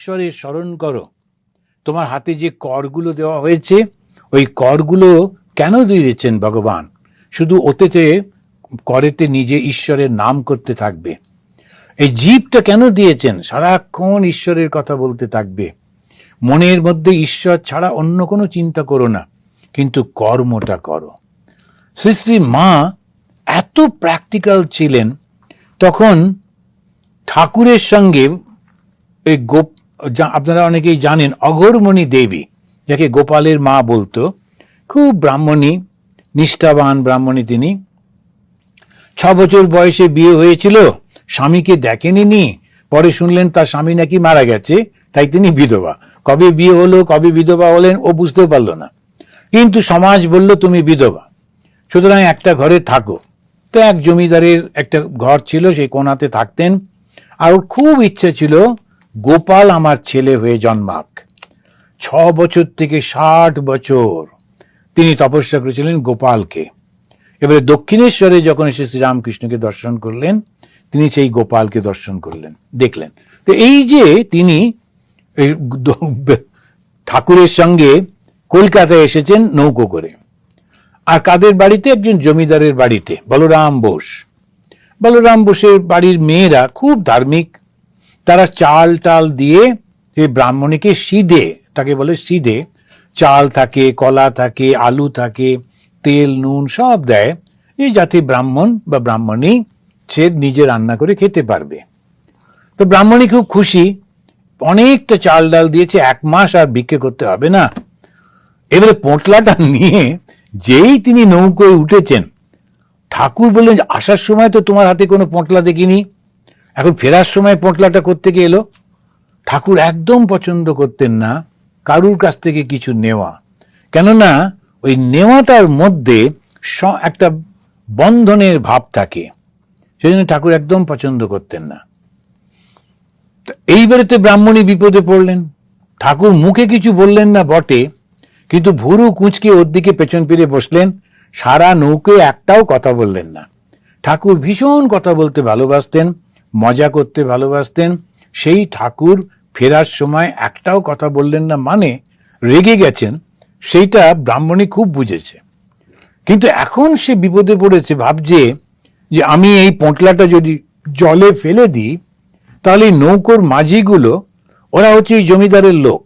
ঈশ্বরের স্মরণ করো। তোমার হাতে যে করগুলো দেওয়া হয়েছে, ওই করগুলো কেন দিয়েছেন ভগবান? শুধু ওতেতে করেতে নিজে ঈশ্বরের নাম করতে থাকবে। এই জীবটা কেন দিয়েছেন? সারাক্ষণ ঈশ্বরের কথা বলতে থাকবে। মনের মধ্যে ঈশ্বর ছাড়া অন্য কোনো চিন্তা করো না, কিন্তু কর্মটা করো। শ্রী শ্রী মা এত প্র্যাকটিক্যাল ছিলেন। তখন ঠাকুরের সঙ্গে এই আপনারা অনেকেই জানেন অঘোরমণি দেবী, যাকে গোপালের মা বলতো, খুব ব্রাহ্মণী, নিষ্ঠাবান ব্রাহ্মণী। তিনি 6 বছর বয়সে বিয়ে হয়েছিল, স্বামীকে দেখেনি। পরে শুনলেন তার স্বামী নাকি মারা গেছে, তাই তিনি বিধবা। কবে বিয়ে হলো, কবে বিধবা হলেন ও বুঝতেও পারলো না, কিন্তু সমাজ বলল তুমি বিধবা, সুতরাং একটা ঘরে থাকো। তো এক জমিদারের একটা ঘর ছিল, সেই কোণাতে থাকতেন। আর খুব ইচ্ছে ছিল গোপাল আমার ছেলে হয়ে জন্মাক। 6 বছর থেকে 60 বছর তিনি তপস্যা করেছিলেন গোপালকে। এবারে দক্ষিণেশ্বরে যখন এসে শ্রীরামকৃষ্ণকে দর্শন করলেন, তিনি সেই গোপালকে দর্শন করলেন, দেখলেন। তো এই যে তিনি ঠাকুরের সঙ্গে কলকাতায় এসেছেন নৌকো করে। আর কাদের বাড়িতে? একজন জমিদারের বাড়িতে, বলরাম বোস। বলরাম বোসের বাড়ির মেয়েরা খুব ধার্মিক। তারা চাল টাল দিয়ে সেই ব্রাহ্মণীকে সিধে, তাকে বলে সিধে, চাল থাকে, কলা থাকে, আলু থাকে, তেল নুন সব দেয়, এই যাতে ব্রাহ্মণ বা ব্রাহ্মণী সে নিজে রান্না করে খেতে পারবে। তো ব্রাহ্মণী খুব খুশি, অনেকটা চাল ডাল দিয়েছে, 1 মাস আর ভিক্ষে করতে হবে না। এবারে পোঁটলাটা নিয়ে যেই তিনি নৌকোয় উঠেছেন, ঠাকুর বললেন আসার সময় তো তোমার হাতে কোনো পোঁটলা দেখিনি, এখন ফেরার সময় পোঁটলাটা কোত্থেকে এলো? ঠাকুর একদম পছন্দ করতেন না কারুর কাছ থেকে কিছু নেওয়া, কেননা ওই নেওয়াটার মধ্যে একটা বন্ধনের ভাব থাকে, সেই জন্য ঠাকুর একদম পছন্দ করতেন না। এইবারেতে ব্রাহ্মণী বিপদে পড়লেন। ঠাকুর মুখে কিছু বললেন না বটে, কিন্তু ভুরু কুঁচকে ওর দিকে পেছন ফিরে বসলেন, সারা নৌকোয় একটাও কথা বললেন না। ঠাকুর ভীষণ কথা বলতে ভালোবাসতেন, মজা করতে ভালোবাসতেন। সেই ঠাকুর ফেরার সময় একটাও কথা বললেন না, মানে রেগে গেছেন, সেইটা ব্রাহ্মণী খুব বুঝেছে। কিন্তু এখন সে বিপদে পড়েছে, ভাবছে যে আমি এই পোঁটলাটা যদি জলে ফেলে দিই, তাহলে নৌকোর মাঝিগুলো, ওরা হচ্ছে এই জমিদারের লোক,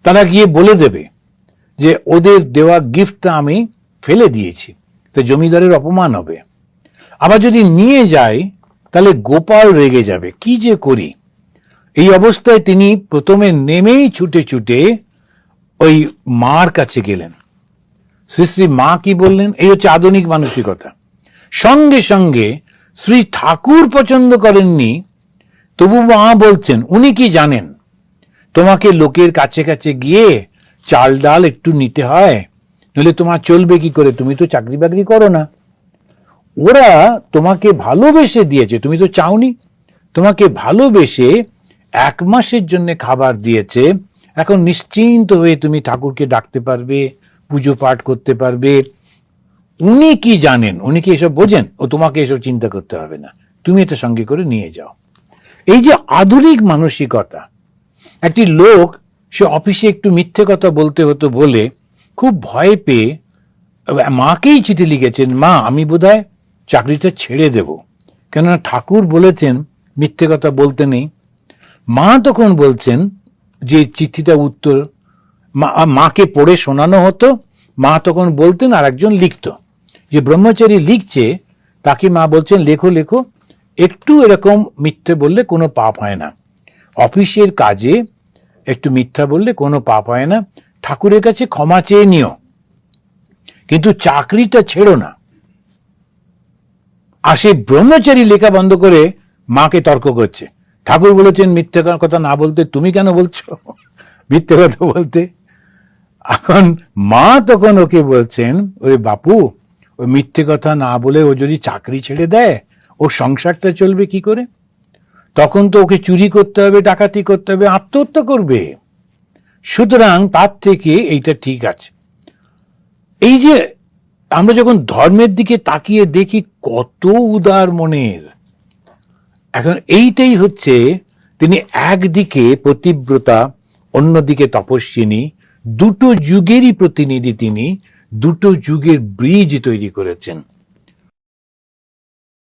তারা গিয়ে বলে দেবে যে ওদের দেওয়া গিফটটা আমি ফেলে দিয়েছি, তো জমিদারের অপমান হবে। আবার যদি নিয়ে যাই তাহলে গোপাল রেগে যাবে, কি যে করি। এই অবস্থায় তিনি প্রথমে নেমেই ছুটে ছুটে ওই মার কাছে গেলেন। শ্রী শ্রী মা কি বললেন? এই হচ্ছে আধুনিক মানসিকতা। সঙ্গে সঙ্গে শ্রী ঠাকুর পছন্দ করেননি, তবু মা বলছেন উনি কি জানেন তোমাকে লোকের কাছে কাছে গিয়ে চাল ডাল একটু নিতে হয়, নইলে তোমার চলবে কি করে? তুমি তো চাকরি বাকরি করো না। ওরা তোমাকে ভালোবেসে দিয়েছে, তুমি তো চাওনি। তোমাকে ভালোবেসে 1 মাসের জন্য খাবার দিয়েছে, এখন নিশ্চিন্ত হয়ে তুমি ঠাকুরকে ডাকতে পারবে, পুজো পাঠ করতে পারবে। উনি কি জানেন? উনি কি এসব বোঝেন? ও তোমাকে এসব চিন্তা করতে হবে না, তুমি এটা সঙ্গে করে নিয়ে যাও। এই যে আধুনিক মানসিকতা। একটি লোক, সে অফিসে একটু মিথ্যে কথা বলতে হতো বলে খুব ভয় পেয়ে মাকেই চিঠি লিখেছেন, মা আমি বোধহয় চাকরিটা ছেড়ে দেব, কেননা ঠাকুর বলেছেন মিথ্যে কথা বলতে নেই। মা তখন বলছেন যে চিঠিটা উত্তর মাকে পড়ে শোনানো হতো, মা তখন বলতেন, আর একজন লিখত। যে ব্রহ্মচারী লিখছে তাকে মা বলছেন লেখো লেখো, একটু এরকম মিথ্যে বললে কোনো পাপ হয় না, অফিসের কাজে একটু মিথ্যা বললে কোনো পাপ হয় না, ঠাকুরের কাছে ক্ষমা চেয়ে নিও, কিন্তু চাকরিটা ছেড়ো না। আর সেই ব্রহ্মচারী লেখা বন্ধ করে মাকে তর্ক করছে, ঠাকুর বলেছেন মিথ্যে কথা না বলতে, তুমি কেন বলছো মিথ্যে কথা বলতে? এখন মা তখন ওকে বলছেন, ওরে বাপু, ওই মিথ্যে কথা না বলে ও যদি চাকরি ছেড়ে দেয়, ওর সংসারটা চলবে কি করে? তখন তো ওকে চুরি করতে হবে, ডাকাতি করতে হবে, আত্মহত্যা করবে। সুতরাং তার থেকে এইটা ঠিক আছে। এই যে আমরা যখন ধর্মের দিকে তাকিয়ে দেখি কত উদার মনের, এখন এইটাই হচ্ছে তিনি একদিকে পতিব্রতা, অন্যদিকে তপস্বিনী, দুটো যুগেরই প্রতিনিধি তিনি, দুটো যুগের ব্রিজ তৈরি করেছেন।